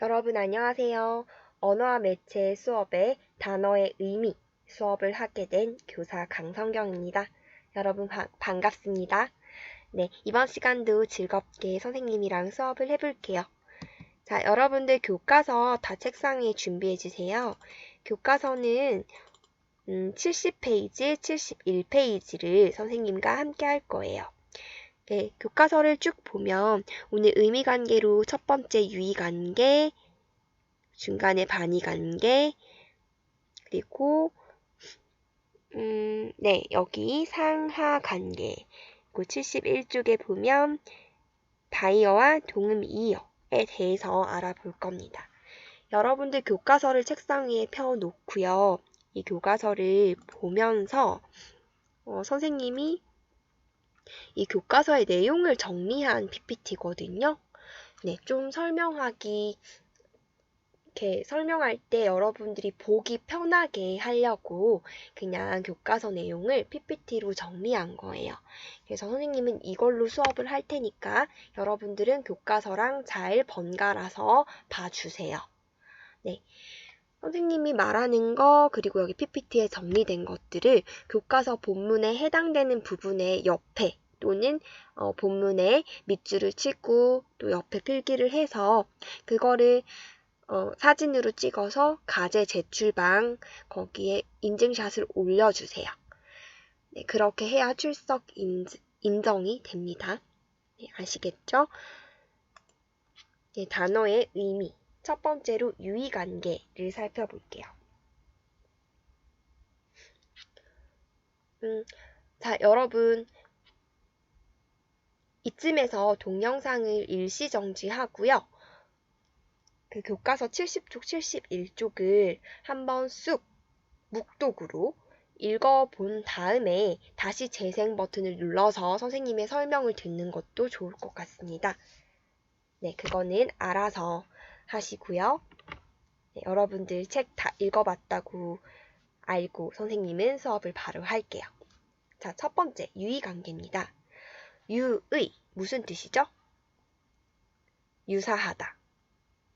여러분 안녕하세요. 언어와 매체 수업의 단어의 의미 수업을 하게 된 교사 강성경입니다. 여러분 반갑습니다. 네, 이번 시간도 즐겁게 선생님이랑 수업을 해볼게요. 자, 여러분들 교과서 다 책상 위에 준비해 주세요. 교과서는 70페이지, 71페이지를 선생님과 함께 할 거예요. 네, 교과서를 쭉 보면 오늘 의미관계로 첫 번째 유의관계, 중간에 반의관계, 그리고 네, 여기 상하관계, 그 71쪽에 보면 다이어와 동음이어에 대해서 알아볼 겁니다. 여러분들 교과서를 책상 위에 펴놓고요. 이 교과서를 보면서 선생님이 이 교과서의 내용을 정리한 PPT거든요. 네, 좀 이렇게 설명할 때 여러분들이 보기 편하게 하려고 그냥 교과서 내용을 PPT로 정리한 거예요. 그래서 선생님은 이걸로 수업을 할 테니까 여러분들은 교과서랑 잘 번갈아서 봐주세요. 네. 선생님이 말하는 거 그리고 여기 PPT에 정리된 것들을 교과서 본문에 해당되는 부분의 옆에 또는 본문에 밑줄을 치고 또 옆에 필기를 해서 그거를 사진으로 찍어서 가제 제출방 거기에 인증샷을 올려주세요. 네, 그렇게 해야 출석 인정이 됩니다. 네, 아시겠죠? 네, 단어의 의미. 첫 번째로 유의관계를 살펴볼게요. 자, 여러분 이쯤에서 동영상을 일시정지하고요. 그 교과서 70쪽, 71쪽을 한번 쑥 묵독으로 읽어본 다음에 다시 재생 버튼을 눌러서 선생님의 설명을 듣는 것도 좋을 것 같습니다. 네, 그거는 알아서 하시고요. 네, 여러분들 책 다 읽어봤다고 알고 선생님은 수업을 바로 할게요. 자, 첫 번째 유의관계입니다. 유의 무슨 뜻이죠? 유사하다.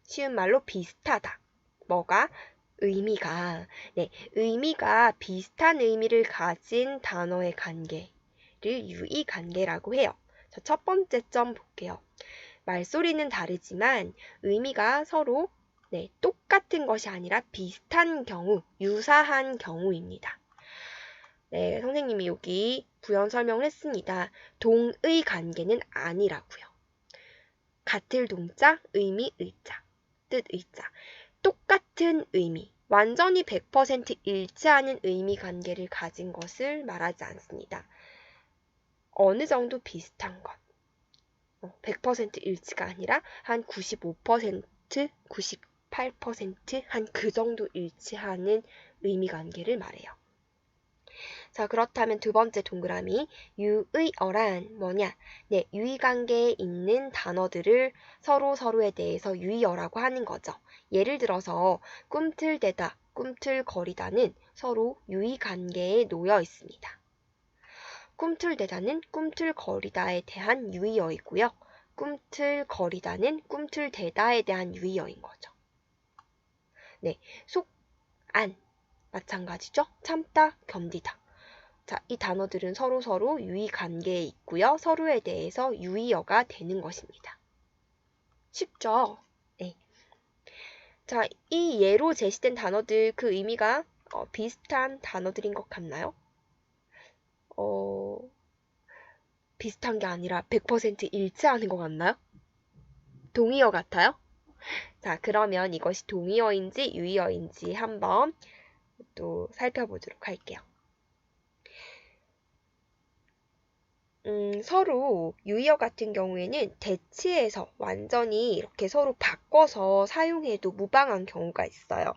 쉬운 말로 비슷하다. 뭐가? 의미가 비슷한 의미를 가진 단어의 관계를 유의관계라고 해요. 자, 첫 번째 점 볼게요. 말소리는 다르지만 의미가 서로 똑같은 것이 아니라 비슷한 경우, 유사한 경우입니다. 네, 선생님이 여기 부연 설명을 했습니다. 동의 관계는 아니라고요. 같을 동자, 의미 의자, 뜻 의자. 똑같은 의미, 완전히 100% 일치하는 의미 관계를 가진 것을 말하지 않습니다. 어느 정도 비슷한 것. 100% 일치가 아니라 한 95%, 98% 한 그 정도 일치하는 의미 관계를 말해요. 자, 그렇다면 두 번째 동그라미 유의어란 뭐냐? 네, 유의관계에 있는 단어들을 서로에 대해서 유의어라고 하는 거죠. 예를 들어서 꿈틀대다, 꿈틀거리다는 서로 유의관계에 놓여 있습니다. 꿈틀대다는 꿈틀거리다에 대한 유의어이고요. 꿈틀거리다는 꿈틀대다에 대한 유의어인 거죠. 네, 속, 안 마찬가지죠. 참다, 견디다. 자, 이 단어들은 서로 유의관계에 있고요. 서로에 대해서 유의어가 되는 것입니다. 쉽죠? 네. 자, 이 예로 제시된 단어들 그 의미가 비슷한 단어들인 것 같나요? 비슷한 게 아니라 100% 일치하는 것 같나요? 동의어 같아요? 자, 그러면 이것이 동의어인지 유의어인지 한번 또 살펴보도록 할게요. 서로 유의어 같은 경우에는 대치해서 완전히 이렇게 서로 바꿔서 사용해도 무방한 경우가 있어요.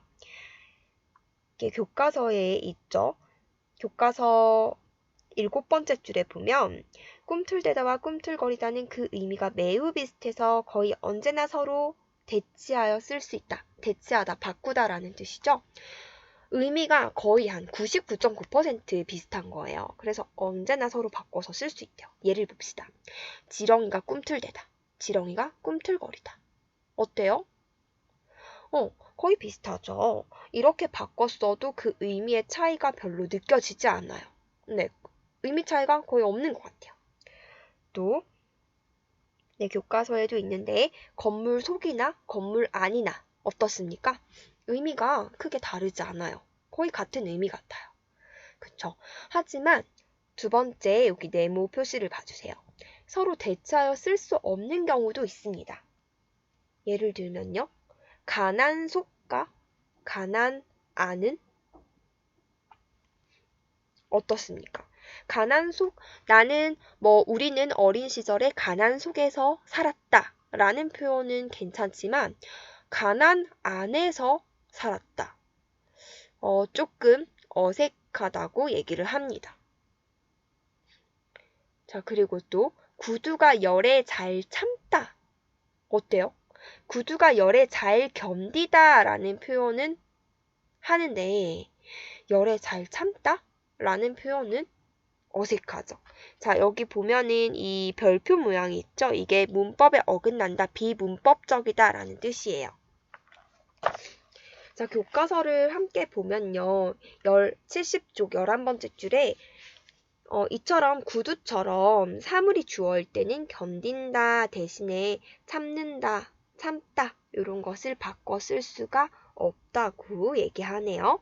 이게 교과서에 있죠. 교과서 7번째 줄에 보면 꿈틀대다와 꿈틀거리다는 그 의미가 매우 비슷해서 거의 언제나 서로 대치하여 쓸 수 있다. 대치하다, 바꾸다라는 뜻이죠. 의미가 거의 한 99.9% 비슷한 거예요. 그래서 언제나 서로 바꿔서 쓸 수 있대요. 예를 봅시다. 지렁이가 꿈틀대다. 지렁이가 꿈틀거리다. 어때요? 거의 비슷하죠. 이렇게 바꿨어도 그 의미의 차이가 별로 느껴지지 않아요. 네, 의미 차이가 거의 없는 것 같아요. 또 네, 교과서에도 있는데 건물 속이나 건물 안이나 어떻습니까? 의미가 크게 다르지 않아요. 거의 같은 의미 같아요. 그쵸? 하지만 두 번째 여기 네모 표시를 봐주세요. 서로 대체하여 쓸 수 없는 경우도 있습니다. 예를 들면요. 가난 속과 가난 안은 어떻습니까? 가난 속, 나는 우리는 어린 시절에 가난 속에서 살았다 라는 표현은 괜찮지만 가난 안에서 살았다. 조금 어색하다고 얘기를 합니다. 자, 그리고 또 구두가 열에 잘 참다. 어때요? 구두가 열에 잘 견디다 라는 표현은 하는데 열에 잘 참다? 라는 표현은 어색하죠. 자, 여기 보면은 이 별표 모양이 있죠? 이게 문법에 어긋난다, 비문법적이다 라는 뜻이에요. 자, 교과서를 함께 보면요. 70쪽 11번째 줄에 이처럼 구두처럼 사물이 주어일 때는 견딘다 대신에 참는다, 참다 이런 것을 바꿔 쓸 수가 없다고 얘기하네요.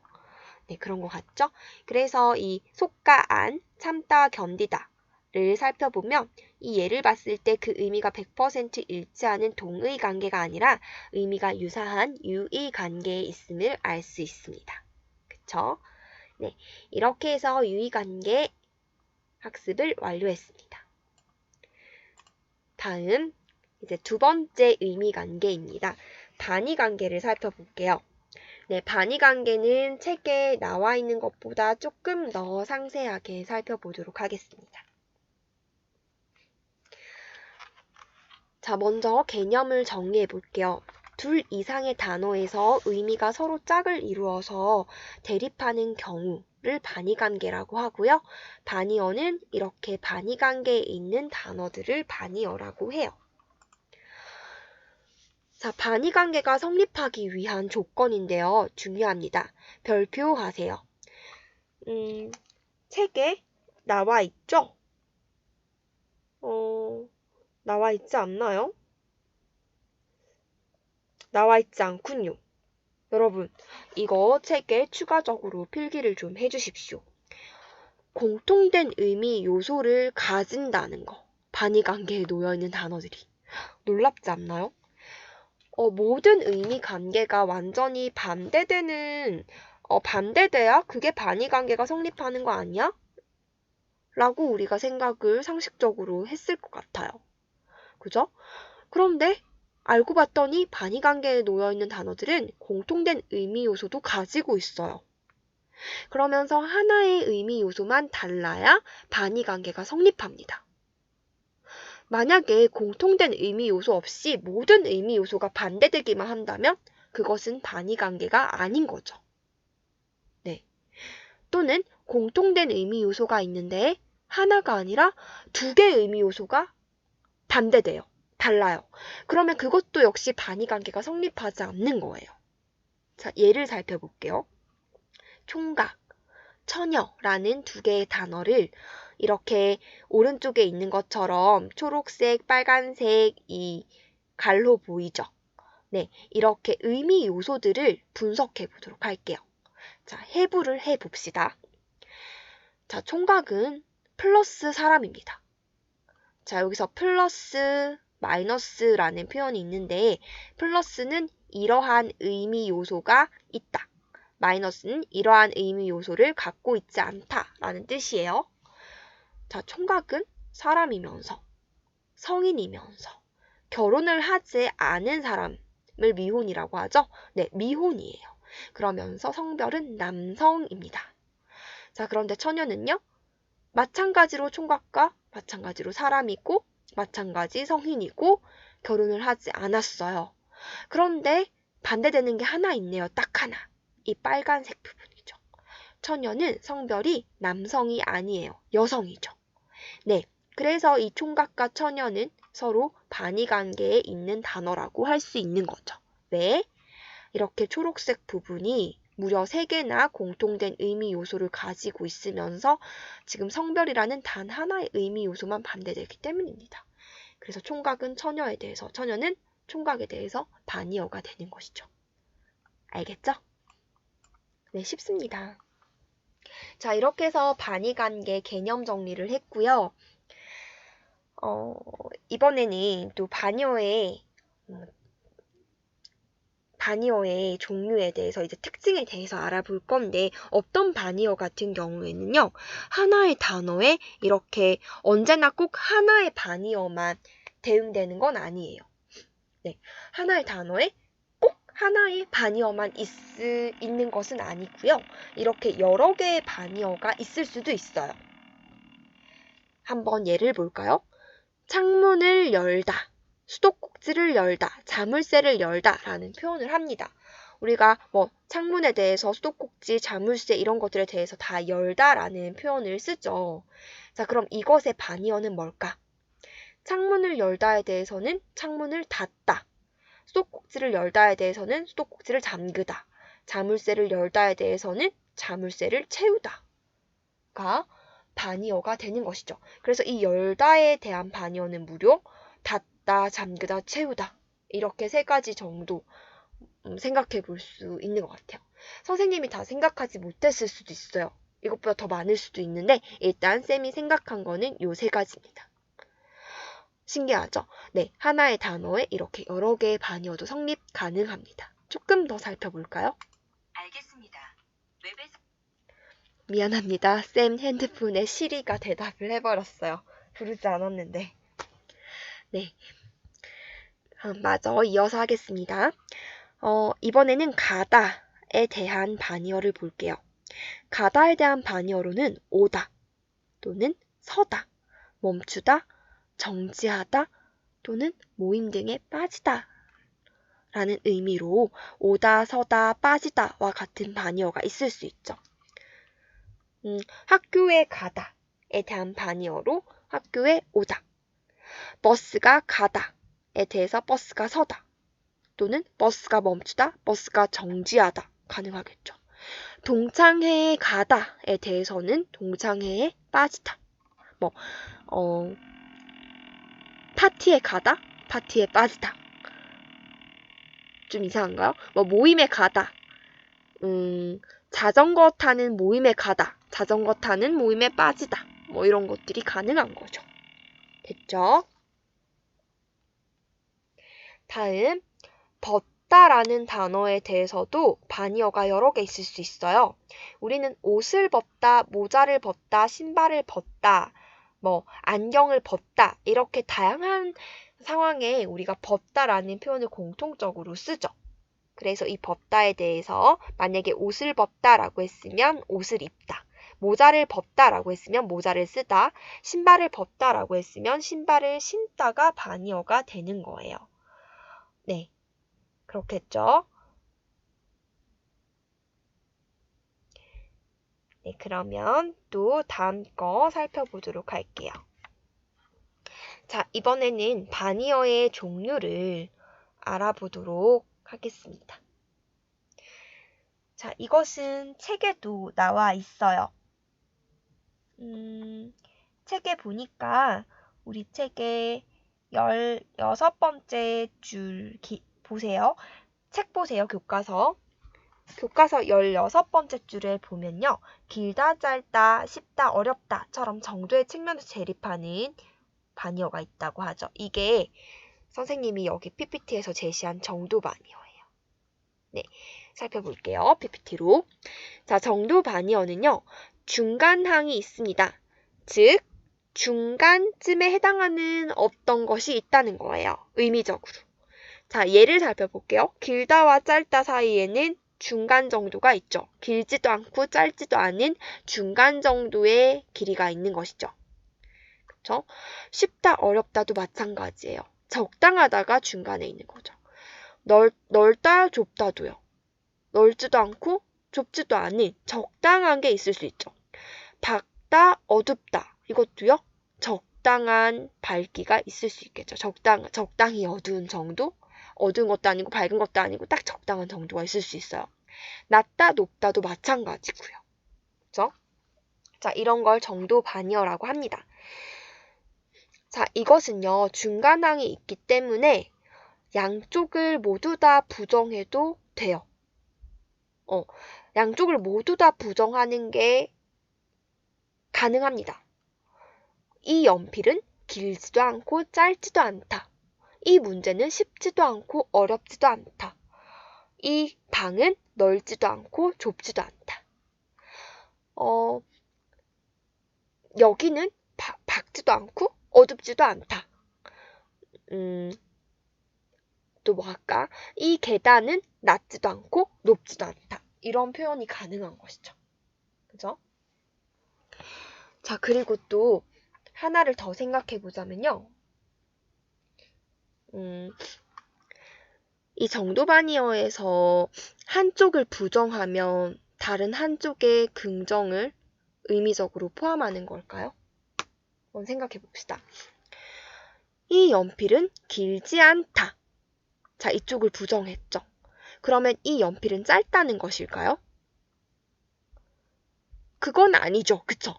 네, 그런 것 같죠? 그래서 이 속과 안, 참다, 견디다를 살펴보면 이 예를 봤을 때 그 의미가 100% 일치하는 동의 관계가 아니라 의미가 유사한 유의 관계에 있음을 알 수 있습니다. 그쵸? 네, 이렇게 해서 유의 관계 학습을 완료했습니다. 다음 이제 두 번째 의미 관계입니다. 단위 관계를 살펴볼게요. 네, 단위 관계는 책에 나와 있는 것보다 조금 더 상세하게 살펴보도록 하겠습니다. 자, 먼저 개념을 정리해 볼게요. 둘 이상의 단어에서 의미가 서로 짝을 이루어서 대립하는 경우를 반의관계라고 하고요. 반의어는 이렇게 반의관계에 있는 단어들을 반의어라고 해요. 자, 반의관계가 성립하기 위한 조건인데요. 중요합니다. 별표하세요. 책에 나와 있죠? 나와 있지 않나요? 나와 있지 않군요. 여러분, 이거 책에 추가적으로 필기를 좀 해주십시오. 공통된 의미 요소를 가진다는 거. 반의관계에 놓여있는 단어들이. 놀랍지 않나요? 모든 의미 관계가 완전히 반대돼야 그게 반의관계가 성립하는 거 아니야? 라고 우리가 생각을 상식적으로 했을 것 같아요. 그죠? 그런데 알고 봤더니 반의관계에 놓여있는 단어들은 공통된 의미 요소도 가지고 있어요. 그러면서 하나의 의미 요소만 달라야 반의관계가 성립합니다. 만약에 공통된 의미 요소 없이 모든 의미 요소가 반대되기만 한다면 그것은 반의관계가 아닌 거죠. 네. 또는 공통된 의미 요소가 있는데 하나가 아니라 두 개의 의미 요소가 반대돼요. 달라요. 그러면 그것도 역시 반의관계가 성립하지 않는 거예요. 자, 예를 살펴볼게요. 총각, 처녀라는 두 개의 단어를 이렇게 오른쪽에 있는 것처럼 초록색, 빨간색 이 갈로 보이죠? 네, 이렇게 의미 요소들을 분석해 보도록 할게요. 자, 해부를 해봅시다. 자, 총각은 플러스 사람입니다. 자, 여기서 플러스, 마이너스라는 표현이 있는데 플러스는 이러한 의미 요소가 있다. 마이너스는 이러한 의미 요소를 갖고 있지 않다라는 뜻이에요. 자, 총각은 사람이면서 성인이면서 결혼을 하지 않은 사람을 미혼이라고 하죠. 네, 미혼이에요. 그러면서 성별은 남성입니다. 자, 그런데 처녀는요? 마찬가지로 총각과 마찬가지로 사람이고 마찬가지 성인이고 결혼을 하지 않았어요. 그런데 반대되는 게 하나 있네요. 딱 하나. 이 빨간색 부분이죠. 처녀는 성별이 남성이 아니에요. 여성이죠. 네. 그래서 이 총각과 처녀는 서로 반의관계에 있는 단어라고 할 수 있는 거죠. 왜? 이렇게 초록색 부분이 무려 3개나 공통된 의미 요소를 가지고 있으면서 지금 성별이라는 단 하나의 의미 요소만 반대되기 때문입니다. 그래서 총각은 처녀에 대해서, 처녀는 총각에 대해서 반의어가 되는 것이죠. 알겠죠? 네, 쉽습니다. 자, 이렇게 해서 반의관계 개념 정리를 했고요. 이번에는 또 반의어의 종류에 대해서, 이제 특징에 대해서 알아볼 건데, 어떤 반의어 같은 경우에는요, 하나의 단어에 이렇게 언제나 꼭 하나의 반의어만 대응되는 건 아니에요. 네, 하나의 단어에 꼭 하나의 반의어만 있는 것은 아니고요. 이렇게 여러 개의 반의어가 있을 수도 있어요. 한번 예를 볼까요? 창문을 열다, 수도꼭지를 열다, 자물쇠를 열다 라는 표현을 합니다. 우리가 창문에 대해서 수도꼭지, 자물쇠 이런 것들에 대해서 다 열다 라는 표현을 쓰죠. 자, 그럼 이것의 반의어는 뭘까? 창문을 열다에 대해서는 창문을 닫다, 수도꼭지를 열다에 대해서는 수도꼭지를 잠그다, 자물쇠를 열다에 대해서는 자물쇠를 채우다가 반의어가 되는 것이죠. 그래서 이 열다에 대한 반의어는 무려 닫다, 잠그다, 채우다 이렇게 3가지 정도 생각해 볼 수 있는 것 같아요. 선생님이 다 생각하지 못했을 수도 있어요. 이것보다 더 많을 수도 있는데 일단 쌤이 생각한 거는 요 3가지입니다. 신기하죠? 네, 하나의 단어에 이렇게 여러 개의 반의어도 성립 가능합니다. 조금 더 살펴볼까요? 알겠습니다. 웹에서 미안합니다. 쌤 핸드폰에 시리가 대답을 해버렸어요. 부르지 않았는데. 네. 맞아. 이어서 하겠습니다. 이번에는 가다에 대한 반의어를 볼게요. 가다에 대한 반의어로는 오다 또는 서다, 멈추다, 정지하다 또는 모임 등에 빠지다 라는 의미로 오다, 서다, 빠지다와 같은 반의어가 있을 수 있죠. 학교에 가다에 대한 반의어로 학교에 오다, 버스가 가다에 대해서 버스가 서다 또는 버스가 멈추다, 버스가 정지하다 가능하겠죠. 동창회에 가다에 대해서는 동창회에 빠지다, 파티에 가다, 파티에 빠지다. 좀 이상한가요? 모임에 가다, 자전거 타는 모임에 가다, 자전거 타는 모임에 빠지다. 이런 것들이 가능한 거죠. 됐죠? 다음, 벗다라는 단어에 대해서도 반의어가 여러 개 있을 수 있어요. 우리는 옷을 벗다, 모자를 벗다, 신발을 벗다, 안경을 벗다 이렇게 다양한 상황에 우리가 벗다라는 표현을 공통적으로 쓰죠. 그래서 이 벗다에 대해서 만약에 옷을 벗다라고 했으면 옷을 입다, 모자를 벗다라고 했으면 모자를 쓰다, 신발을 벗다라고 했으면 신발을 신다가 반의어가 되는 거예요. 네, 그렇겠죠? 네, 그러면 또 다음 거 살펴보도록 할게요. 자, 이번에는 반의어의 종류를 알아보도록 하겠습니다. 자, 이것은 책에도 나와 있어요. 책에 보니까 우리 책의 16번째 줄 보세요. 책 보세요, 교과서. 교과서 16번째 줄에 보면요. 길다, 짧다, 쉽다, 어렵다처럼 정도의 측면에서 재립하는 반의어가 있다고 하죠. 이게 선생님이 여기 PPT에서 제시한 정도 반의어예요. 네, 살펴볼게요. PPT로. 자, 정도 반의어는요. 중간항이 있습니다. 즉, 중간쯤에 해당하는 어떤 것이 있다는 거예요. 의미적으로. 자, 예를 살펴볼게요. 길다와 짧다 사이에는 중간 정도가 있죠. 길지도 않고 짧지도 않은 중간 정도의 길이가 있는 것이죠. 그렇죠? 쉽다, 어렵다도 마찬가지예요. 적당하다가 중간에 있는 거죠. 넓다, 좁다도요. 넓지도 않고 좁지도 않은 적당한 게 있을 수 있죠. 밝다, 어둡다. 이것도요. 적당한 밝기가 있을 수 있겠죠. 적당히 어두운 정도? 어두운 것도 아니고 밝은 것도 아니고 딱 적당한 정도가 있을 수 있어요. 낮다, 높다도 마찬가지고요. 그죠? 자, 이런 걸 정도 반이어라고 합니다. 자, 이것은요, 중간항이 있기 때문에 양쪽을 모두 다 부정해도 돼요. 양쪽을 모두 다 부정하는 게 가능합니다. 이 연필은 길지도 않고 짧지도 않다. 이 문제는 쉽지도 않고 어렵지도 않다. 이 방은 넓지도 않고 좁지도 않다. 여기는 밝지도 않고 어둡지도 않다. 또 뭐 할까? 이 계단은 낮지도 않고 높지도 않다. 이런 표현이 가능한 것이죠. 그죠? 자, 그리고 또 하나를 더 생각해 보자면요. 이 정도반이어에서 한쪽을 부정하면 다른 한쪽의 긍정을 의미적으로 포함하는 걸까요? 한번 생각해 봅시다. 이 연필은 길지 않다. 자, 이쪽을 부정했죠. 그러면 이 연필은 짧다는 것일까요? 그건 아니죠. 그쵸?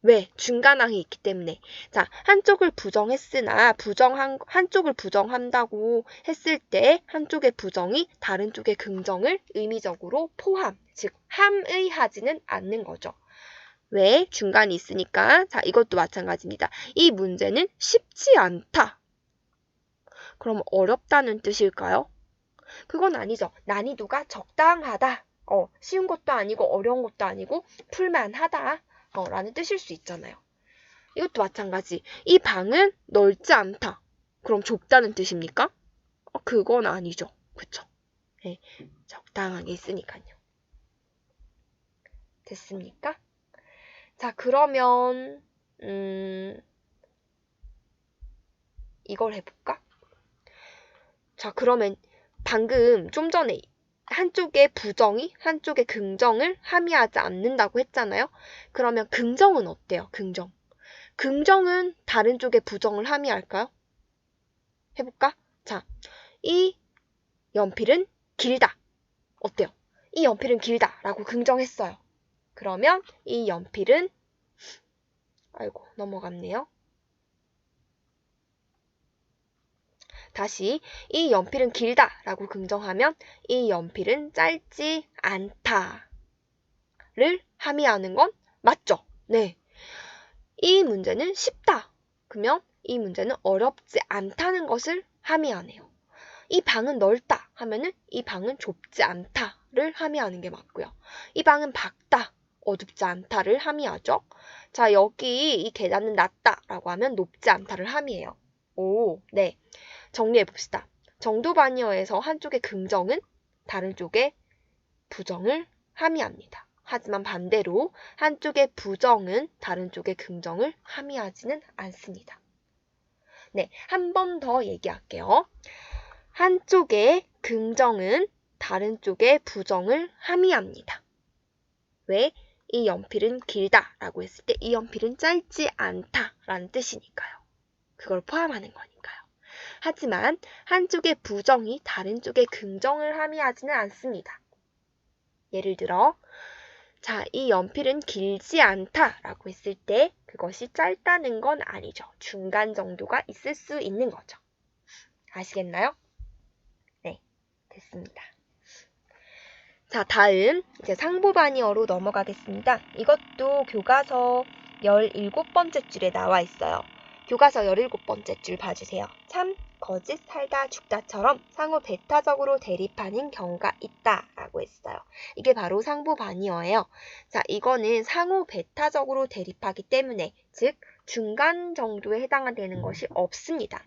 왜? 중간항이 있기 때문에. 자, 한쪽을 부정했으나 한쪽을 부정한다고 했을 때 한쪽의 부정이 다른 쪽의 긍정을 의미적으로 포함, 즉 함의하지는 않는 거죠. 왜? 중간이 있으니까. 자, 이것도 마찬가지입니다. 이 문제는 쉽지 않다. 그럼 어렵다는 뜻일까요? 그건 아니죠. 난이도가 적당하다. 쉬운 것도 아니고 어려운 것도 아니고 풀만하다. 라는 뜻일 수 있잖아요. 이것도 마찬가지. 이 방은 넓지 않다. 그럼 좁다는 뜻입니까? 그건 아니죠. 그쵸? 네, 적당하게 있으니까요. 됐습니까? 자, 그러면 이걸 해볼까? 자, 그러면 방금 좀 전에 한쪽의 부정이 한쪽의 긍정을 함의하지 않는다고 했잖아요. 그러면 긍정은 어때요? 긍정. 긍정은 다른 쪽의 부정을 함의할까요? 해볼까? 자, 이 연필은 길다. 어때요? 이 연필은 길다 라고 긍정했어요. 그러면 이 연필은 아이고 넘어갔네요. 다시 이 연필은 길다 라고 긍정하면 이 연필은 짧지 않다를 함의하는 건 맞죠? 네. 이 문제는 쉽다. 그러면 이 문제는 어렵지 않다는 것을 함의하네요. 이 방은 넓다 하면은 이 방은 좁지 않다를 함의하는 게 맞고요. 이 방은 밝다, 어둡지 않다를 함의하죠. 자, 여기 이 계단은 낮다라고 하면 높지 않다를 함의해요. 오, 네. 정리해 봅시다. 정도반이어에서 한쪽의 긍정은 다른 쪽의 부정을 함의합니다. 하지만 반대로 한쪽의 부정은 다른 쪽의 긍정을 함의하지는 않습니다. 네, 한 번 더 얘기할게요. 한쪽의 긍정은 다른 쪽의 부정을 함의합니다. 왜? 이 연필은 길다 라고 했을 때 이 연필은 짧지 않다 라는 뜻이니까요. 그걸 포함하는 거니까요. 하지만 한쪽의 부정이 다른 쪽의 긍정을 함의하지는 않습니다. 예를 들어 자, 이 연필은 길지 않다 라고 했을 때 그것이 짧다는 건 아니죠. 중간 정도가 있을 수 있는 거죠. 아시겠나요? 네, 됐습니다. 자, 다음 이제 상부반이어로 넘어가겠습니다. 이것도 교과서 17번째 줄에 나와 있어요. 교과서 17번째 줄 봐주세요. 참, 거짓, 살다, 죽다처럼 상호 배타적으로 대립하는 경우가 있다 라고 했어요. 이게 바로 상부반이어예요. 자, 이거는 상호 배타적으로 대립하기 때문에 즉 중간 정도에 해당되는 것이 없습니다.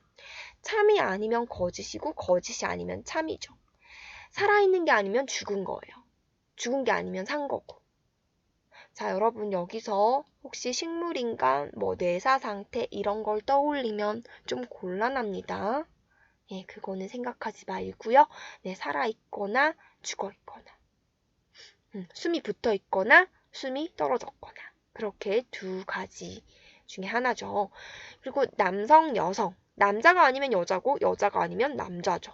참이 아니면 거짓이고 거짓이 아니면 참이죠. 살아있는 게 아니면 죽은 거예요. 죽은 게 아니면 산 거고. 자, 여러분 여기서 혹시 식물인간, 뇌사 상태 이런 걸 떠올리면 좀 곤란합니다. 예, 그거는 생각하지 말고요. 네, 살아있거나 죽어있거나 숨이 붙어있거나 숨이 떨어졌거나 그렇게 두 가지 중에 하나죠. 그리고 남성, 여성 남자가 아니면 여자고 여자가 아니면 남자죠.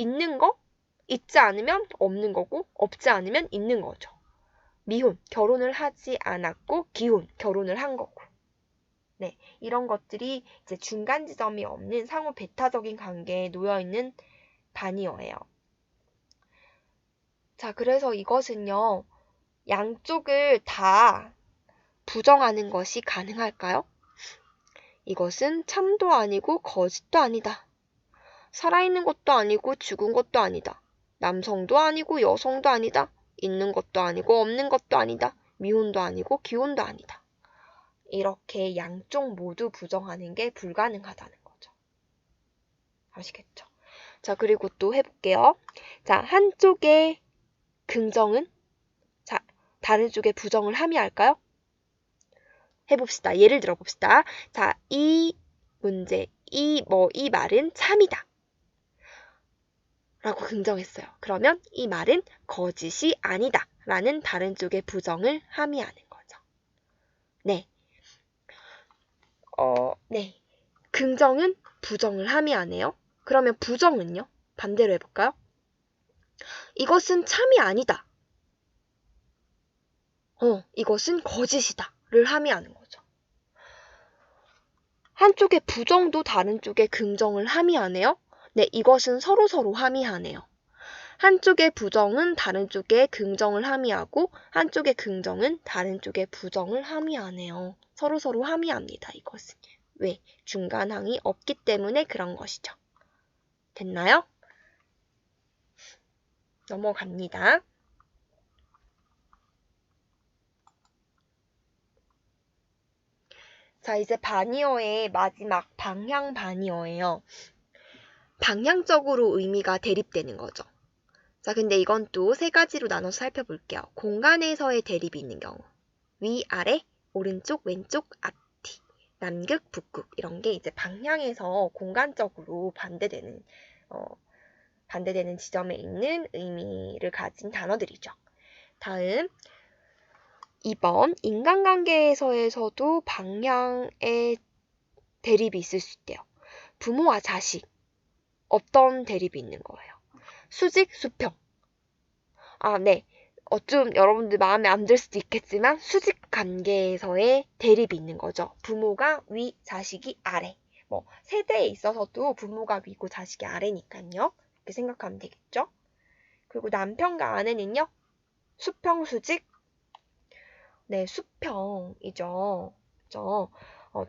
있는 거, 있지 않으면 없는 거고, 없지 않으면 있는 거죠. 미혼, 결혼을 하지 않았고, 기혼, 결혼을 한 거고. 네, 이런 것들이 이제 중간 지점이 없는 상호 배타적인 관계에 놓여 있는 반의어예요. 자, 그래서 이것은요, 양쪽을 다 부정하는 것이 가능할까요? 이것은 참도 아니고 거짓도 아니다. 살아있는 것도 아니고 죽은 것도 아니다. 남성도 아니고 여성도 아니다. 있는 것도 아니고 없는 것도 아니다. 미혼도 아니고 기혼도 아니다. 이렇게 양쪽 모두 부정하는 게 불가능하다는 거죠. 아시겠죠? 자, 그리고 또 해볼게요. 자, 한쪽의 긍정은 자, 다른 쪽의 부정을 함의할까요? 해봅시다. 예를 들어 봅시다. 자, 이 문제, 이 말은 참이다. 라고 긍정했어요. 그러면 이 말은 거짓이 아니다. 라는 다른 쪽의 부정을 함의하는 거죠. 네. 네. 긍정은 부정을 함의하네요. 그러면 부정은요? 반대로 해볼까요? 이것은 참이 아니다. 이것은 거짓이다. 를 함의하는 거죠. 한쪽의 부정도 다른 쪽의 긍정을 함의하네요. 네, 이것은 서로서로 함의하네요. 한쪽의 부정은 다른 쪽의 긍정을 함의하고 한쪽의 긍정은 다른 쪽의 부정을 함의하네요. 서로서로 함의합니다. 이것은. 왜? 중간항이 없기 때문에 그런 것이죠. 됐나요? 넘어갑니다. 자, 이제 반의어의 마지막 방향 반의어예요. 방향적으로 의미가 대립되는 거죠. 자, 근데 이건 또 세 가지로 나눠서 살펴볼게요. 공간에서의 대립이 있는 경우. 위, 아래, 오른쪽, 왼쪽, 앞뒤, 남극, 북극 이런 게 이제 방향에서 공간적으로 반대되는 지점에 있는 의미를 가진 단어들이죠. 다음 2번 인간관계에서도 방향의 대립이 있을 수 있대요. 부모와 자식 어떤 대립이 있는 거예요? 수직, 수평. 네. 좀 여러분들 마음에 안 들 수도 있겠지만 수직 관계에서의 대립이 있는 거죠. 부모가 위, 자식이 아래. 세대에 있어서도 부모가 위고 자식이 아래니까요. 이렇게 생각하면 되겠죠. 그리고 남편과 아내는요. 수평, 수직. 네, 수평이죠. 그죠?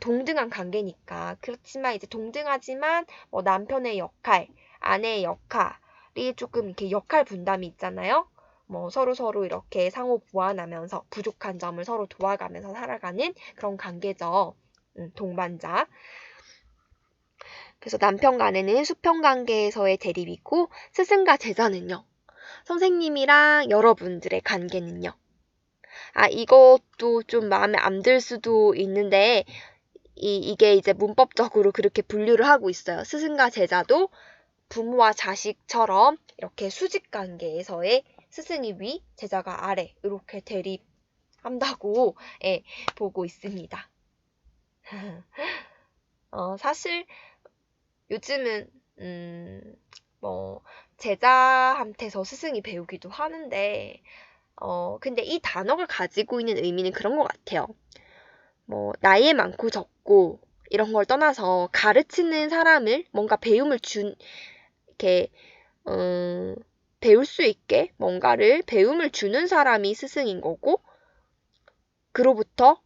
동등한 관계니까. 그렇지만 이제 동등하지만 남편의 역할, 아내의 역할이 조금 이렇게 역할 분담이 있잖아요. 서로 이렇게 상호 보완하면서 부족한 점을 서로 도와가면서 살아가는 그런 관계죠. 동반자. 그래서 남편과 아내는 수평 관계에서의 대립이고 스승과 제자는요. 선생님이랑 여러분들의 관계는요. 이것도 좀 마음에 안 들 수도 있는데 이게 이제 문법적으로 그렇게 분류를 하고 있어요. 스승과 제자도 부모와 자식처럼 이렇게 수직 관계에서의 스승이 위, 제자가 아래 이렇게 대립한다고 보고 있습니다. 사실 요즘은 제자한테서 스승이 배우기도 하는데 근데 이 단어가 가지고 있는 의미는 그런 것 같아요. 나이 많고 적고 이런 걸 떠나서 가르치는 사람을 뭔가 배움을 이렇게 배울 수 있게 뭔가를 배움을 주는 사람이 스승인 거고 그로부터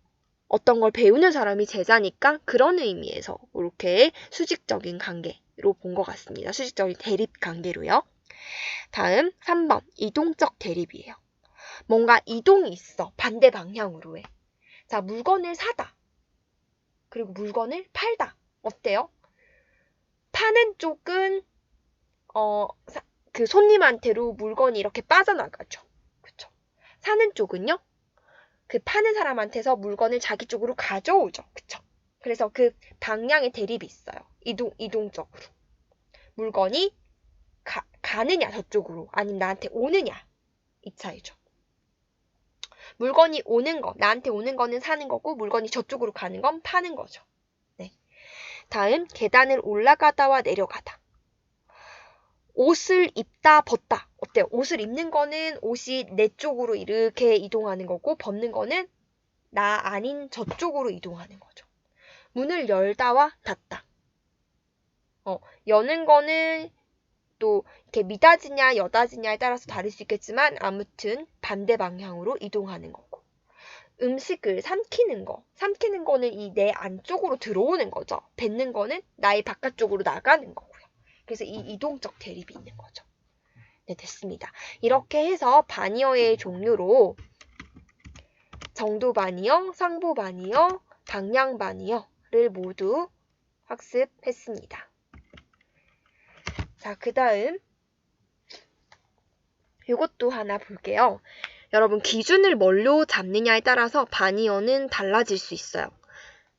어떤 걸 배우는 사람이 제자니까 그런 의미에서 이렇게 수직적인 관계로 본 것 같습니다. 수직적인 대립 관계로요. 다음 3번 이동적 대립이에요. 뭔가 이동이 있어. 반대 방향으로 해. 자, 물건을 사다. 그리고 물건을 팔다. 어때요? 파는 쪽은 그 손님한테로 물건이 이렇게 빠져나가죠. 그쵸? 사는 쪽은요? 그 파는 사람한테서 물건을 자기 쪽으로 가져오죠. 그쵸? 그래서 그 방향의 대립이 있어요. 이동적으로. 물건이 가느냐 저쪽으로 아니면 나한테 오느냐 이 차이죠. 물건이 오는 거, 나한테 오는 거는 사는 거고 물건이 저쪽으로 가는 건 파는 거죠. 네. 다음 계단을 올라가다와 내려가다. 옷을 입다, 벗다. 어때요? 옷을 입는 거는 옷이 내 쪽으로 이렇게 이동하는 거고, 벗는 거는 나 아닌 저쪽으로 이동하는 거죠. 문을 열다와 닫다. 여는 거는 또 이렇게 미닫이냐 여닫이냐에 따라서 다를 수 있겠지만 아무튼 반대 방향으로 이동하는 거고. 음식을 삼키는 거는 이 내 안쪽으로 들어오는 거죠. 뱉는 거는 나의 바깥쪽으로 나가는 거고요. 그래서 이 이동적 대립이 있는 거죠. 네, 됐습니다. 이렇게 해서 반의어의 종류로 정도 반의어, 상부 반의어, 방향 반의어를 모두 학습했습니다. 자, 그 다음 이것도 하나 볼게요. 여러분, 기준을 뭘로 잡느냐에 따라서 반의어는 달라질 수 있어요.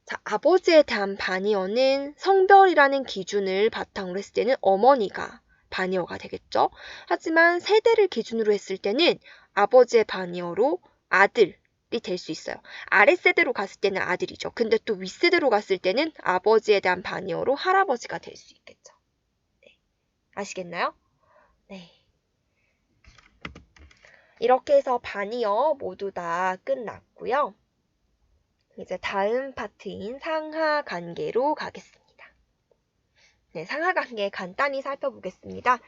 자, 아버지에 대한 반의어는 성별이라는 기준을 바탕으로 했을 때는 어머니가 반의어가 되겠죠. 하지만 세대를 기준으로 했을 때는 아버지의 반의어로 아들이 될 수 있어요. 아랫세대로 갔을 때는 아들이죠. 근데 또 윗세대로 갔을 때는 아버지에 대한 반의어로 할아버지가 될 수 있겠죠. 네. 아시겠나요? 네. 이렇게 해서 반의어 모두 다 끝났고요. 이제 다음 파트인 상하 관계로 가겠습니다. 네, 상하 관계 간단히 살펴보겠습니다.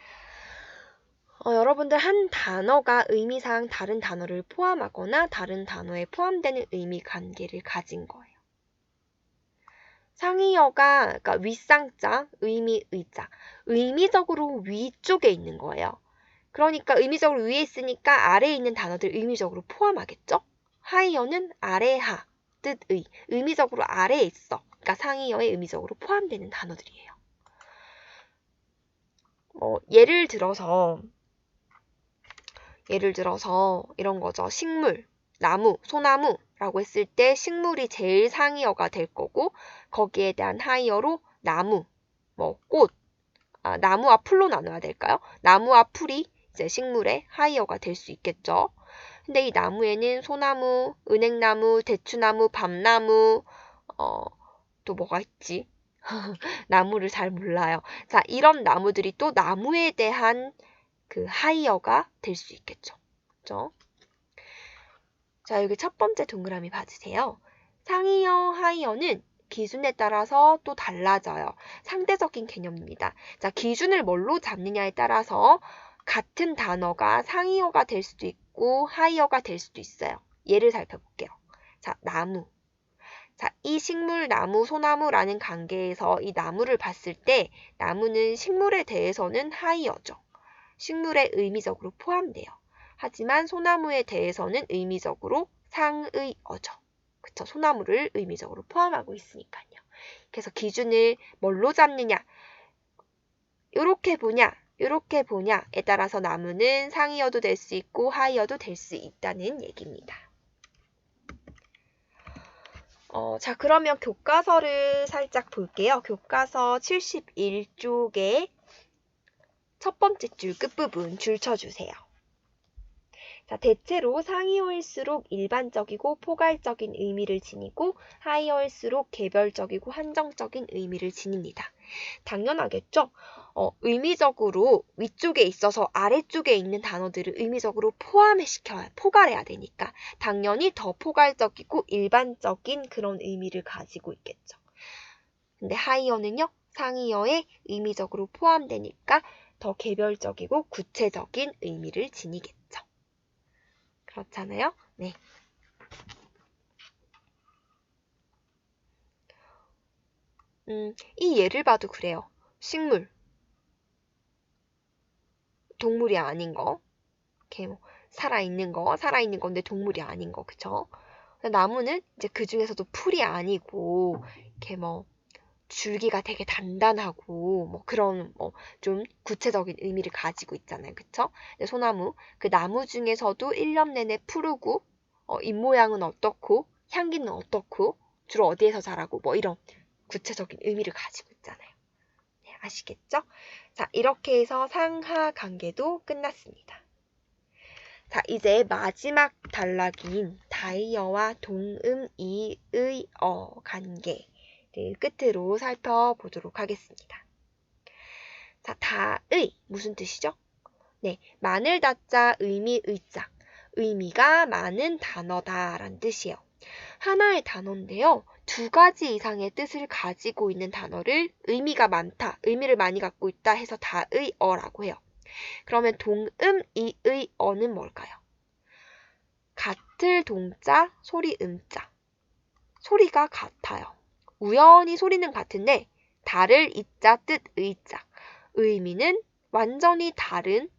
여러분들 한 단어가 의미상 다른 단어를 포함하거나 다른 단어에 포함되는 의미 관계를 가진 거예요. 상의어가 그러니까 윗상자, 의미 의자, 의미적으로 위쪽에 있는 거예요. 그러니까 의미적으로 위에 있으니까 아래에 있는 단어들 의미적으로 포함하겠죠? 하의어는 아래하, 뜻의, 의미적으로 아래에 있어. 그러니까 상의어에 의미적으로 포함되는 단어들이에요. 예를 들어서 이런 거죠. 식물, 나무, 소나무라고 했을 때 식물이 제일 상의어가 될 거고 거기에 대한 하의어로 나무, 꽃, 나무와 풀로 나눠야 될까요? 나무와 풀이 이제 식물의 하이어가 될 수 있겠죠. 근데 이 나무에는 소나무, 은행나무, 대추나무, 밤나무, 또 뭐가 있지? 나무를 잘 몰라요. 자, 이런 나무들이 또 나무에 대한 그 하이어가 될 수 있겠죠. 그죠? 자, 여기 첫 번째 동그라미 봐주세요. 상이어, 하이어는 기준에 따라서 또 달라져요. 상대적인 개념입니다. 자, 기준을 뭘로 잡느냐에 따라서 같은 단어가 상이어가 될 수도 있고 하이어가 될 수도 있어요. 예를 살펴볼게요. 자, 나무. 자, 이 식물, 나무, 소나무라는 관계에서 이 나무를 봤을 때 나무는 식물에 대해서는 하이어죠. 식물에 의미적으로 포함돼요. 하지만 소나무에 대해서는 의미적으로 상의어죠. 그쵸? 소나무를 의미적으로 포함하고 있으니까요. 그래서 기준을 뭘로 잡느냐, 요렇게 보냐에 따라서 나무는 상의어도 될 수 있고 하이어도 될 수 있다는 얘기입니다. 자, 그러면 교과서를 살짝 볼게요. 교과서 71쪽에 첫 번째 줄 끝부분 줄 쳐주세요. 자, 대체로 상이어일수록 일반적이고 포괄적인 의미를 지니고 하이어일수록 개별적이고 한정적인 의미를 지닙니다. 당연하겠죠? 의미적으로 위쪽에 있어서 아래쪽에 있는 단어들을 의미적으로 포괄해야 되니까 당연히 더 포괄적이고 일반적인 그런 의미를 가지고 있겠죠. 근데 하이어는요, 상이어에 의미적으로 포함되니까 더 개별적이고 구체적인 의미를 지니겠죠. 그렇잖아요? 네. 이 예를 봐도 그래요. 식물. 동물이 아닌 거. 이렇게 살아있는 건데 동물이 아닌 거. 그쵸? 나무는 이제 그 중에서도 풀이 아니고, 이렇게 줄기가 되게 단단하고, 그런, 좀 구체적인 의미를 가지고 있잖아요. 그쵸? 소나무. 그 나무 중에서도 1년 내내 푸르고, 잎 모양은 어떻고, 향기는 어떻고, 주로 어디에서 자라고, 이런 구체적인 의미를 가지고 있잖아요. 네, 아시겠죠? 자, 이렇게 해서 상하 관계도 끝났습니다. 자, 이제 마지막 단락인 다이어와 동음 이의어 관계를 끝으로 살펴보도록 하겠습니다. 자, 다의 무슨 뜻이죠? 네, 많을 다자 의미 의자. 의미가 많은 단어다라는 뜻이에요. 하나의 단어인데요. 두 가지 이상의 뜻을 가지고 있는 단어를 의미가 많다, 의미를 많이 갖고 있다 해서 다의어라고 해요. 그러면 동음이의 어는 뭘까요? 같을 동자, 소리 음자. 소리가 같아요. 우연히 소리는 같은데 다를 이자, 뜻 의자. 의미는 완전히 다른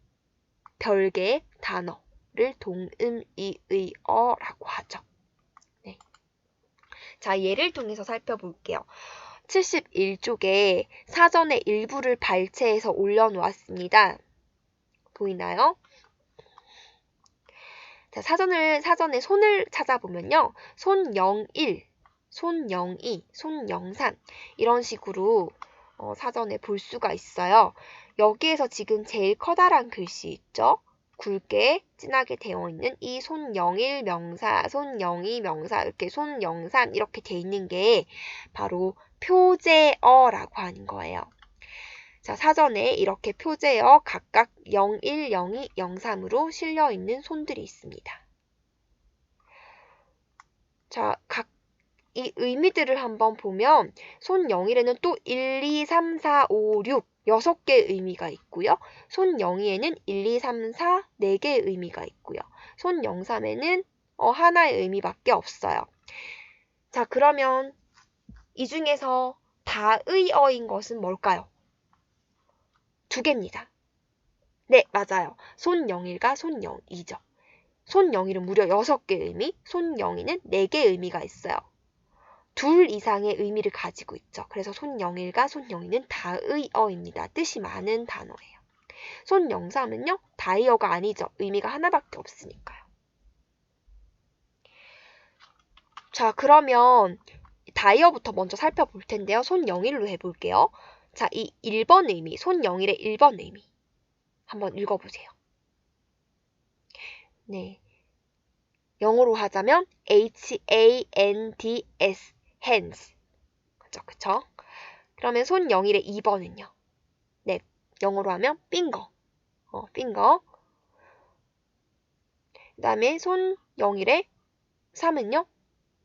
별개의 단어를 동음이의어라고 하죠. 네. 자, 예를 통해서 살펴볼게요. 71쪽에 사전의 일부를 발췌해서 올려놓았습니다. 보이나요? 자, 사전에 손을 찾아보면요. 손영일, 손영이, 손영산 이런 식으로 사전에 볼 수가 있어요. 여기에서 지금 제일 커다란 글씨 있죠? 굵게 진하게 되어 있는 이 손영일 명사, 손영이 명사, 이렇게 손영산 이렇게 돼 있는 게 바로 표제어라고 하는 거예요. 자, 사전에 이렇게 표제어 각각 01, 02, 03으로 실려 있는 손들이 있습니다. 자, 각 이 의미들을 한번 보면 손 0일에는 또 1, 2, 3, 4, 5, 6 6개의 의미가 있고요. 손 02에는 1, 2, 3, 4 4개의 의미가 있고요. 손 03에는 하나의 의미밖에 없어요. 자, 그러면 이 중에서 다의어인 것은 뭘까요? 두 개입니다. 네, 맞아요. 손 01과 손 02죠. 손 01은 무려 6개의 의미, 손 02는 4개의 의미가 있어요. 둘 이상의 의미를 가지고 있죠. 그래서 손 01과 손 02는 다의어입니다. 뜻이 많은 단어예요. 손 03은요, 다의어가 아니죠. 의미가 하나밖에 없으니까요. 자, 그러면 다의어부터 먼저 살펴볼 텐데요. 손 01로 해볼게요. 자, 이 1번 의미, 손 01의 1번 의미 한번 읽어보세요. 네, 영어로 하자면 hands, hands. 그쵸? 그러면 손 01의 2번은요. 네, 영어로 하면 finger. finger. 그 다음에 손 01의 3은요.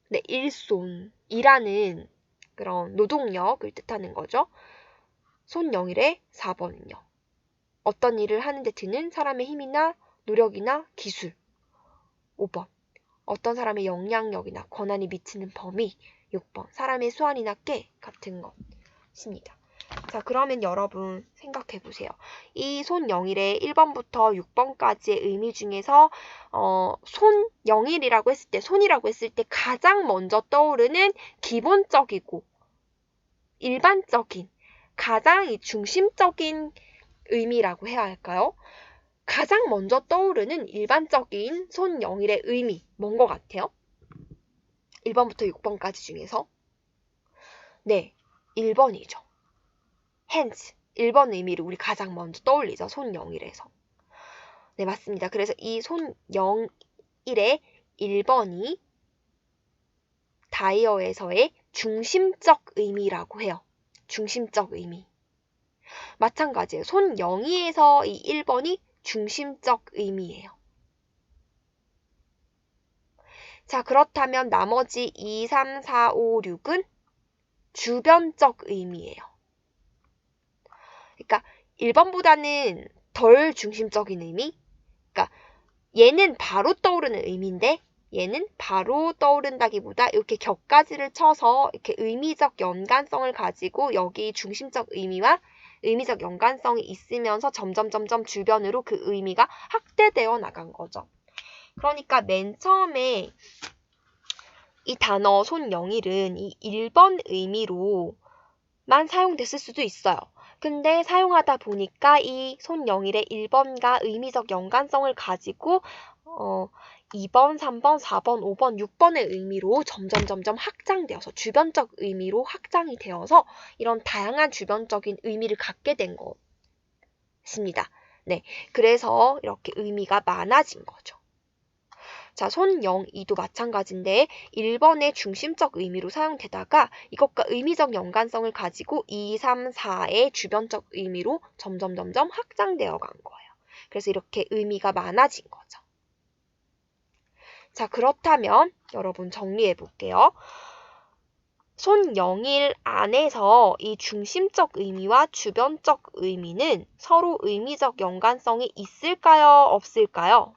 네, 일손이라는 그런 노동력을 뜻하는 거죠. 손 01의 4번은요. 어떤 일을 하는데 드는 사람의 힘이나 노력이나 기술. 5번. 어떤 사람의 영향력이나 권한이 미치는 범위. 6번. 사람의 수완이나 꾀 같은 것입니다. 자, 그러면 여러분 생각해 보세요. 이 손 01의 1번부터 6번까지의 의미 중에서 손 01이라고 했을 때, 손이라고 했을 때 가장 먼저 떠오르는 기본적이고 일반적인, 가장 중심적인 의미라고 해야 할까요? 가장 먼저 떠오르는 일반적인 손 01의 의미 뭔 것 같아요? 1번부터 6번까지 중에서 네, 1번이죠. hands, 1번 의미를 우리 가장 먼저 떠올리죠. 손 01에서. 네, 맞습니다. 그래서 이 손 01의 1번이 다이어에서의 중심적 의미라고 해요. 중심적 의미. 마찬가지예요. 손 02에서 이 1번이 중심적 의미예요. 자, 그렇다면 나머지 2, 3, 4, 5, 6은 주변적 의미예요. 그러니까 1번보다는 덜 중심적인 의미? 그러니까 얘는 바로 떠오르는 의미인데 얘는 바로 떠오른다기보다 이렇게 격가지를 쳐서 이렇게 의미적 연관성을 가지고 여기 중심적 의미와 의미적 연관성이 있으면서 점점 주변으로 그 의미가 확대되어 나간 거죠. 그러니까 맨 처음에 이 단어 손 01은 이 1번 의미로만 사용됐을 수도 있어요. 근데 사용하다 보니까 이 손 01의 1번과 의미적 연관성을 가지고 2번, 3번, 4번, 5번, 6번의 의미로 점점 확장되어서 주변적 의미로 확장이 되어서 이런 다양한 주변적인 의미를 갖게 된 것입니다. 네, 그래서 이렇게 의미가 많아진 거죠. 자, 손영이도 마찬가지인데 1번의 중심적 의미로 사용되다가 이것과 의미적 연관성을 가지고 2, 3, 4의 주변적 의미로 점점 확장되어 간 거예요. 그래서 이렇게 의미가 많아진 거죠. 자, 그렇다면 여러분 정리해 볼게요. 손영일 안에서 이 중심적 의미와 주변적 의미는 서로 의미적 연관성이 있을까요? 없을까요?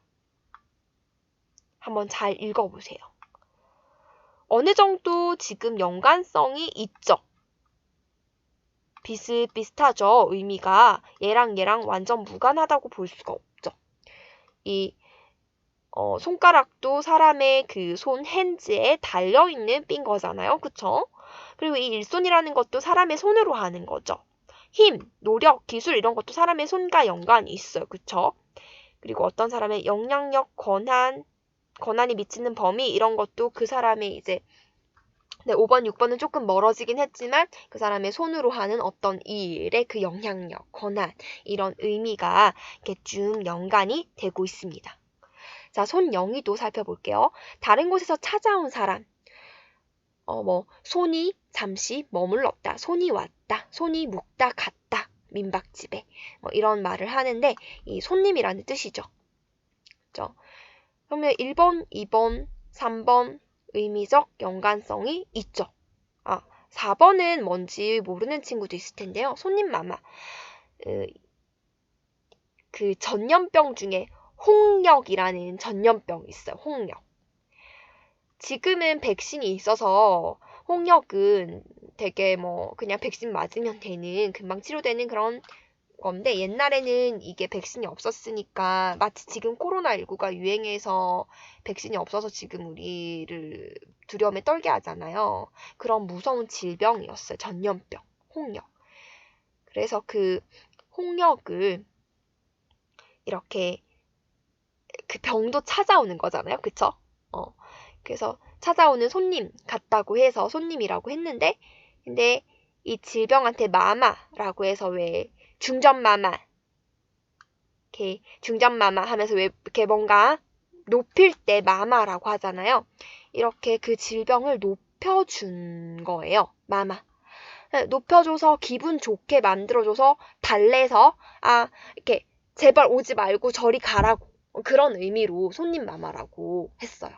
한번 잘 읽어보세요. 어느 정도 지금 연관성이 있죠? 비슷비슷하죠? 의미가 얘랑 완전 무관하다고 볼 수가 없죠. 이 손가락도 사람의 그 손 핸즈에 달려있는 삔 거잖아요. 그쵸? 그리고 이 일손이라는 것도 사람의 손으로 하는 거죠. 힘, 노력, 기술 이런 것도 사람의 손과 연관이 있어요. 그쵸? 그리고 어떤 사람의 영향력, 권한이 미치는 범위 이런 것도 그 사람의 이제 5번, 6번은 조금 멀어지긴 했지만 그 사람의 손으로 하는 어떤 일의 그 영향력, 권한 이런 의미가 이렇게 쭉 연관이 되고 있습니다. 자, 손영이도 살펴볼게요. 다른 곳에서 찾아온 사람. 손이 잠시 머물렀다. 손이 왔다. 손이 묵다 갔다. 민박집에. 이런 말을 하는데 이 손님이라는 뜻이죠. 그렇죠? 그러면 1번, 2번, 3번 의미적 연관성이 있죠. 4번은 뭔지 모르는 친구도 있을 텐데요. 손님 마마. 그 전염병 중에 홍역이라는 전염병이 있어요. 홍역. 지금은 백신이 있어서 홍역은 되게 그냥 백신 맞으면 되는, 금방 치료되는 그런 건데 옛날에는 이게 백신이 없었으니까 마치 지금 코로나19가 유행해서 백신이 없어서 지금 우리를 두려움에 떨게 하잖아요. 그런 무서운 질병이었어요. 전염병, 홍역. 그래서 그 홍역을 이렇게 그 병도 찾아오는 거잖아요. 그쵸? 그래서 찾아오는 손님 같다고 해서 손님이라고 했는데 근데 이 질병한테 마마라고 해서 왜 중전마마 이렇게 중전마마 하면서 왜 이렇게 뭔가 높일 때 마마라고 하잖아요. 이렇게 그 질병을 높여준 거예요. 마마. 높여줘서 기분 좋게 만들어줘서 달래서 이렇게 제발 오지 말고 저리 가라고 그런 의미로 손님 마마라고 했어요.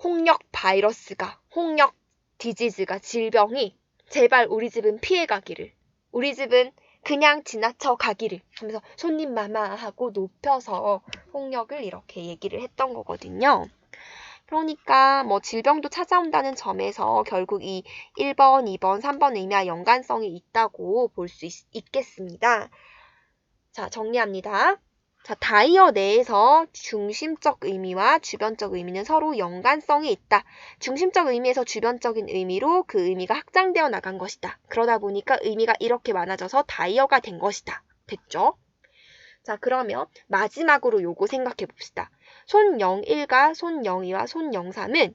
홍역 바이러스가 홍역 디지즈가 질병이 제발 우리 집은 피해가기를 우리 집은 그냥 지나쳐 가기를 하면서 손님 마마하고 높여서 홍역을 이렇게 얘기를 했던 거거든요. 그러니까 질병도 찾아온다는 점에서 결국 이 1번, 2번, 3번 의미와 연관성이 있다고 볼 수 있겠습니다. 자, 정리합니다. 자, 다이어 내에서 중심적 의미와 주변적 의미는 서로 연관성이 있다. 중심적 의미에서 주변적인 의미로 그 의미가 확장되어 나간 것이다. 그러다 보니까 의미가 이렇게 많아져서 다이어가 된 것이다. 됐죠? 자, 그러면 마지막으로 요거 생각해 봅시다. 손영일과 손영이와 손영삼은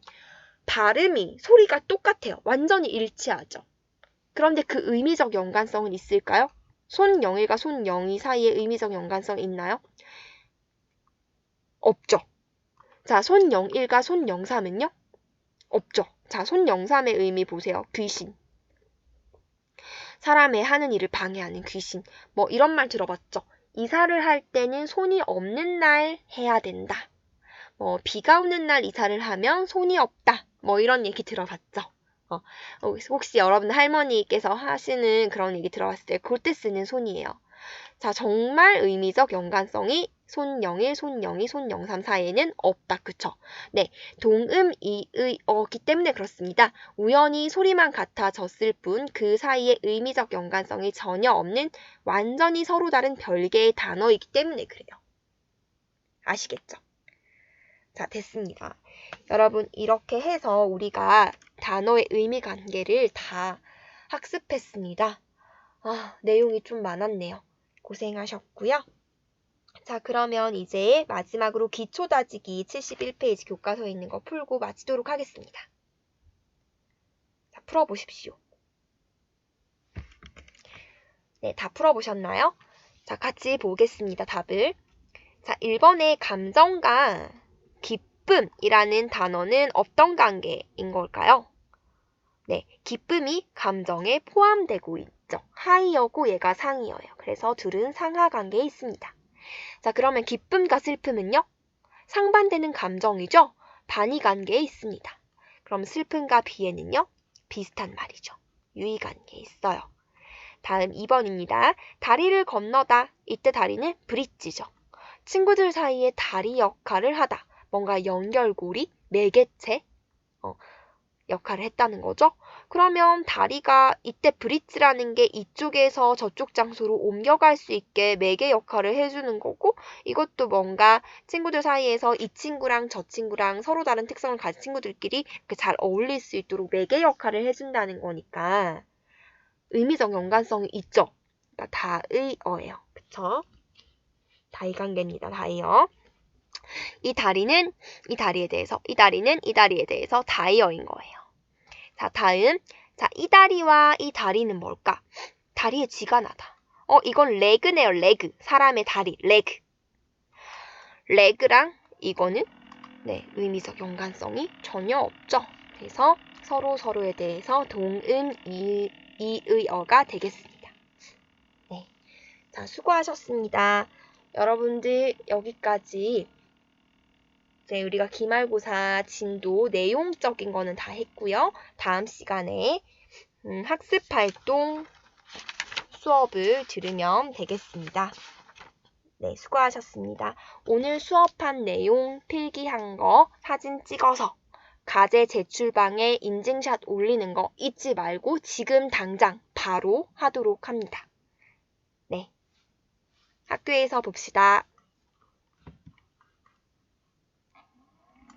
발음이, 소리가 똑같아요. 완전히 일치하죠. 그런데 그 의미적 연관성은 있을까요? 손영일과 손영이 사이에 의미적 연관성 있나요? 없죠. 자, 손영일과 손영삼은요? 없죠. 자, 손영삼의 의미 보세요. 귀신. 사람의 하는 일을 방해하는 귀신. 이런 말 들어봤죠. 이사를 할 때는 손이 없는 날 해야 된다. 비가 오는 날 이사를 하면 손이 없다. 이런 얘기 들어봤죠. 혹시 여러분 할머니께서 하시는 그런 얘기 들어봤을 때 그때 쓰는 손이에요. 자, 정말 의미적 연관성이 손영일, 손영이, 손영삼 사이에는 없다. 그쵸? 네, 동음이의어기 때문에 그렇습니다. 우연히 소리만 같아졌을 뿐 그 사이에 의미적 연관성이 전혀 없는 완전히 서로 다른 별개의 단어이기 때문에 그래요. 아시겠죠? 자, 됐습니다. 여러분, 이렇게 해서 우리가 단어의 의미 관계를 다 학습했습니다. 내용이 좀 많았네요. 고생하셨고요. 자, 그러면 이제 마지막으로 기초 다지기 71페이지 교과서에 있는 거 풀고 마치도록 하겠습니다. 자, 풀어보십시오. 네, 다 풀어보셨나요? 자, 같이 보겠습니다. 답을. 자, 1번의 감정과 기쁨이라는 단어는 어떤 관계인 걸까요? 네, 기쁨이 감정에 포함되고 있죠. 하이어고 얘가 상이어예요. 그래서 둘은 상하 관계에 있습니다. 자, 그러면 기쁨과 슬픔은요? 상반되는 감정이죠? 반의 관계에 있습니다. 그럼 슬픔과 비애는요? 비슷한 말이죠. 유의 관계에 있어요. 다음 2번입니다. 다리를 건너다. 이때 다리는 브릿지죠. 친구들 사이에 다리 역할을 하다. 뭔가 연결고리, 매개체 역할을 했다는 거죠. 그러면 다리가 이때 브릿지라는 게 이쪽에서 저쪽 장소로 옮겨갈 수 있게 매개 역할을 해주는 거고, 이것도 뭔가 친구들 사이에서 이 친구랑 저 친구랑 서로 다른 특성을 가진 친구들끼리 이렇게 잘 어울릴 수 있도록 매개 역할을 해준다는 거니까 의미적 연관성이 있죠. 그러니까 다의어예요. 그쵸? 다의관계입니다. 다의어. 이 다리는 이 다리에 대해서, 이 다리는 이 다리에 대해서 다의어인 거예요. 자, 다음. 자, 이 다리와 이 다리는 뭘까? 다리에 쥐가 나다. 이건 레그네요, 레그. 사람의 다리, 레그. 레그랑 이거는 네, 의미적 연관성이 전혀 없죠. 그래서 서로에 대해서 동음 이의어가 되겠습니다. 네. 자, 수고하셨습니다. 여러분들 여기까지 이제 우리가 기말고사 진도 내용적인 거는 다 했고요. 다음 시간에 학습활동 수업을 들으면 되겠습니다. 네, 수고하셨습니다. 오늘 수업한 내용 필기한 거 사진 찍어서 과제 제출방에 인증샷 올리는 거 잊지 말고 지금 당장 바로 하도록 합니다. 네, 학교에서 봅시다.